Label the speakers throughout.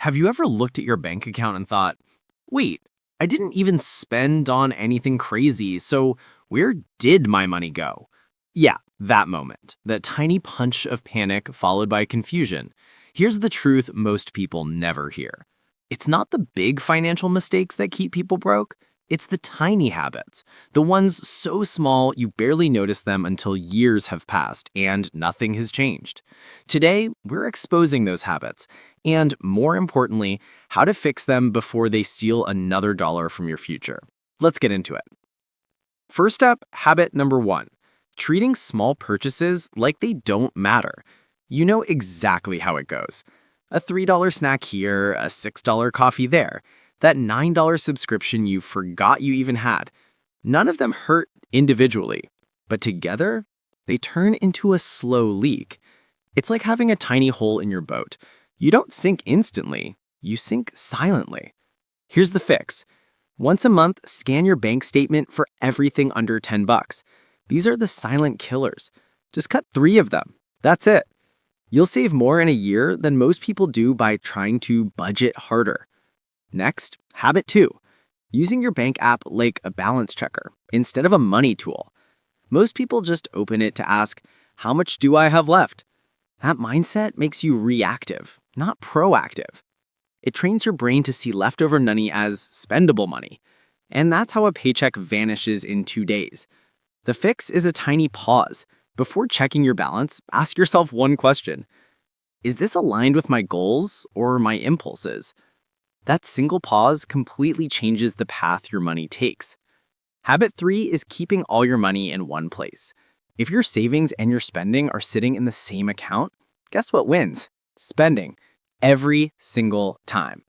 Speaker 1: Have you ever looked at your bank account and thought, wait, I didn't even spend on anything crazy, so where did my money go? Yeah, that moment, that tiny punch of panic followed by confusion. Here's the truth most people never hear. It's not the big financial mistakes that keep people broke. It's the tiny habits, the ones so small you barely notice them until years have passed and nothing has changed. Today, we're exposing those habits and, more importantly, how to fix them before they steal another dollar from your future. Let's get into it. First up, habit number 1, treating small purchases like they don't matter. You know exactly how it goes. A $3 snack here, a $6 coffee there, that $9 subscription you forgot you even had. None of them hurt individually, but together, they turn into a slow leak. It's like having a tiny hole in your boat. You don't sink instantly, you sink silently. Here's the fix. Once a month, scan your bank statement for everything under $10. These are the silent killers. Just cut 3 of them. That's it. You'll save more in a year than most people do by trying to budget harder. Next, habit 2, using your bank app like a balance checker instead of a money tool. Most people just open it to ask, how much do I have left? That mindset makes you reactive, not proactive. It trains your brain to see leftover money as spendable money. And that's how a paycheck vanishes in 2 days. The fix is a tiny pause. Before checking your balance, ask yourself one question. Is this aligned with my goals or my impulses? That single pause completely changes the path your money takes. Habit 3 is keeping all your money in one place. If your savings and your spending are sitting in the same account, guess what wins? Spending. Every single time.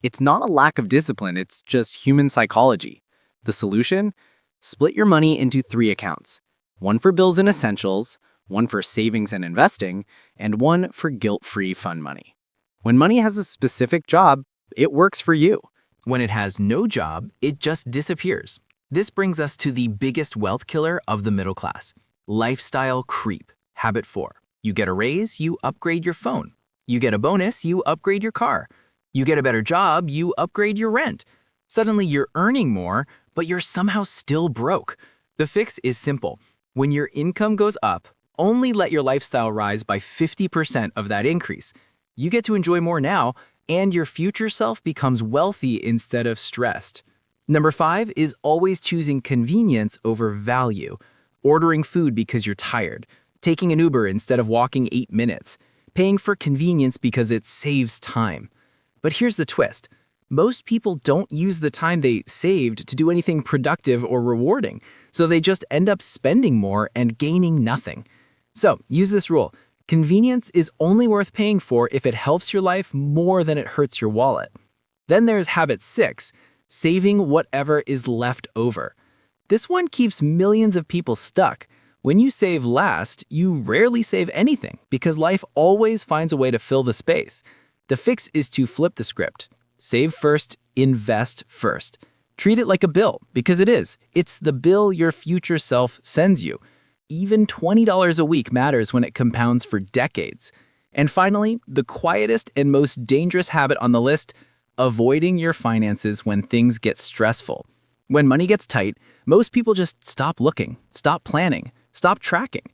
Speaker 1: It's not a lack of discipline, it's just human psychology. The solution? Split your money into 3 accounts. One for bills and essentials, one for savings and investing, and one for guilt-free fun money. When money has a specific job, it works for you.
Speaker 2: When it has no job, it just disappears. This brings us to the biggest wealth killer of the middle class. Lifestyle creep. Habit 4. You get a raise, you upgrade your phone. You get a bonus, you upgrade your car. You get a better job, you upgrade your rent. Suddenly you're earning more, but you're somehow still broke. The fix is simple. When your income goes up, only let your lifestyle rise by 50% of that increase. You get to enjoy more now, and your future self becomes wealthy instead of stressed. Number 5 is always choosing convenience over value. Ordering food because you're tired. Taking an Uber instead of walking 8 minutes. Paying for convenience because it saves time. But here's the twist. Most people don't use the time they saved to do anything productive or rewarding, so they just end up spending more and gaining nothing. So use this rule. Convenience is only worth paying for if it helps your life more than it hurts your wallet. Then there's habit 6, saving whatever is left over. This one keeps millions of people stuck. When you save last, you rarely save anything because life always finds a way to fill the space. The fix is to flip the script. Save first, invest first. Treat it like a bill because it is. It's the bill your future self sends you. Even $20 a week matters when it compounds for decades. And finally, the quietest and most dangerous habit on the list, avoiding your finances when things get stressful. When money gets tight, most people just stop looking, stop planning, stop tracking.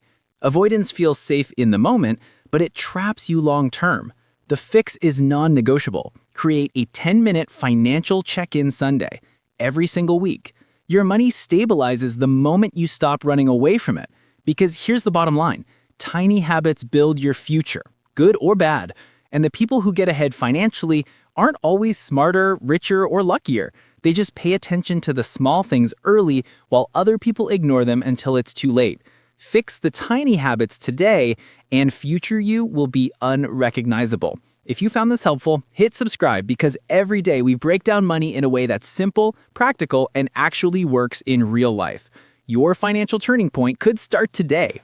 Speaker 2: Avoidance feels safe in the moment, but it traps you long term. The fix is non-negotiable. Create a 10-minute financial check-in Sunday every single week. Your money stabilizes the moment you stop running away from it. Because here's the bottom line. Tiny habits build your future, good or bad. And the people who get ahead financially aren't always smarter, richer, or luckier. They just pay attention to the small things early while other people ignore them until it's too late. Fix the tiny habits today, and future you will be unrecognizable. If you found this helpful, hit subscribe because every day we break down money in a way that's simple, practical, and actually works in real life. Your financial turning point could start today.